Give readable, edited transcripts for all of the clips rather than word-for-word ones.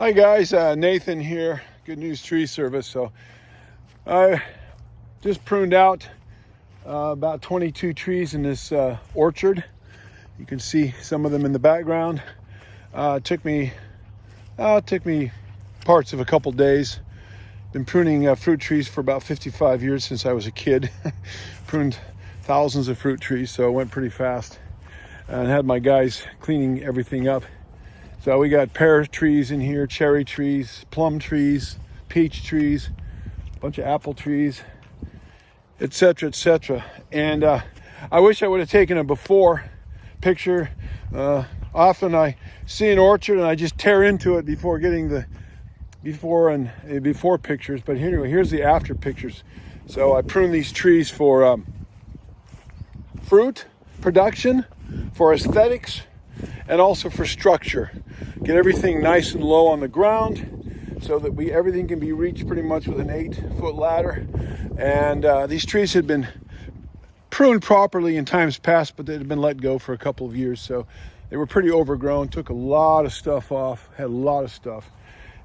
Hi guys, Nathan here, Good News Tree Service. So I just pruned out about 22 trees in this orchard. You can see some of them in the background. It took me parts of a couple days. Been pruning fruit trees for about 55 years since I was a kid. Pruned thousands of fruit trees, so it went pretty fast. And had my guys cleaning everything up. So we got pear trees in here, cherry trees, plum trees, peach trees, a bunch of apple trees, etc., etc. And I wish I would have taken a before picture. Often I see an orchard and I just tear into it before getting the before pictures. But anyway, here's the after pictures. So I pruned these trees for fruit production, for aesthetics, and also for structure. Get everything nice and low on the ground so that everything can be reached pretty much with an 8-foot ladder. And these trees had been pruned properly in times past, but they had been let go for a couple of years. So they were pretty overgrown, took a lot of stuff off, had a lot of stuff.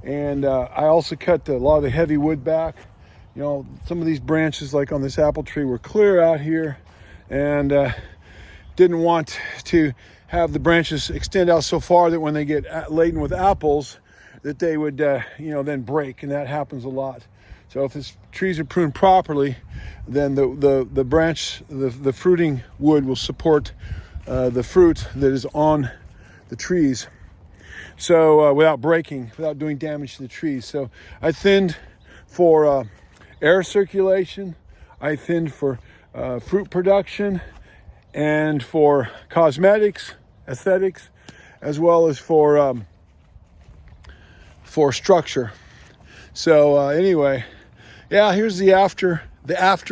And I also cut a lot of the heavy wood back. You know, some of these branches, like on this apple tree, were clear out here, and didn't want to have the branches extend out so far that when they get laden with apples, that they would, then break, and that happens a lot. So if these trees are pruned properly, then the branch, the fruiting wood will support the fruit that is on the trees. So without breaking, without doing damage to the trees. So I thinned for air circulation, I thinned for fruit production, and for cosmetics, aesthetics, as well as for structure. So anyway, yeah, here's the after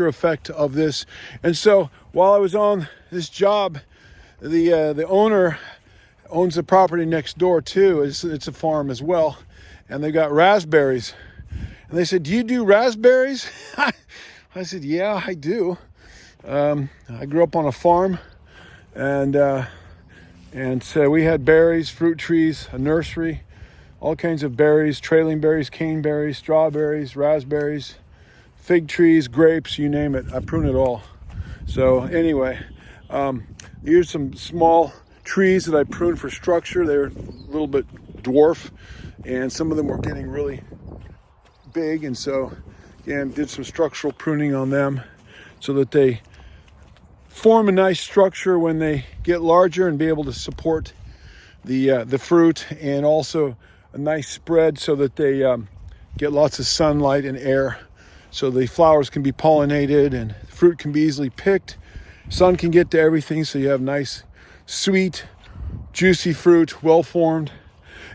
effect of this. And so while I was on this job, the owner owns the property next door too. It's a farm as well, and they got raspberries. And they said, "Do you do raspberries?" I said, "Yeah, I do. I grew up on a farm, and so we had berries, fruit trees, a nursery, all kinds of berries, trailing berries, cane berries, strawberries, raspberries, fig trees, grapes, you name it. I prune it all." So anyway, here's some small trees that I pruned for structure. They're a little bit dwarf, and some of them were getting really big, and so again, did some structural pruning on them so that they form a nice structure when they get larger and be able to support the fruit, and also a nice spread so that they get lots of sunlight and air, so the flowers can be pollinated and fruit can be easily picked. Sun can get to everything, so you have nice, sweet, juicy fruit, well formed.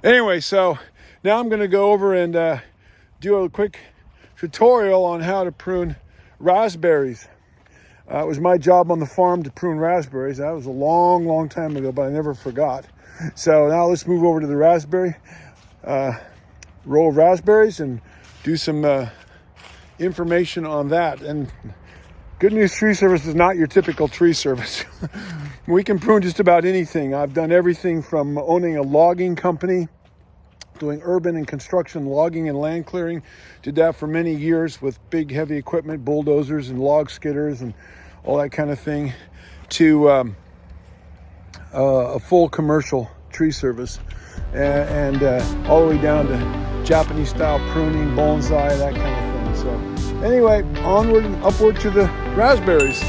Anyway, so now I'm going to go over and do a quick tutorial on how to prune raspberries. It was my job on the farm to prune raspberries. That was a long, long time ago, but I never forgot. So now let's move over to the raspberry row of raspberries and do some information on that. And Good News Tree Service is not your typical tree service. We can prune just about anything. I've done everything from owning a logging company, doing urban and construction logging and land clearing. Did that for many years with big heavy equipment, bulldozers and log skidders and all that kind of thing, to a full commercial tree service, and all the way down to Japanese style pruning, bonsai, that kind of thing. So anyway, onward and upward to the raspberries.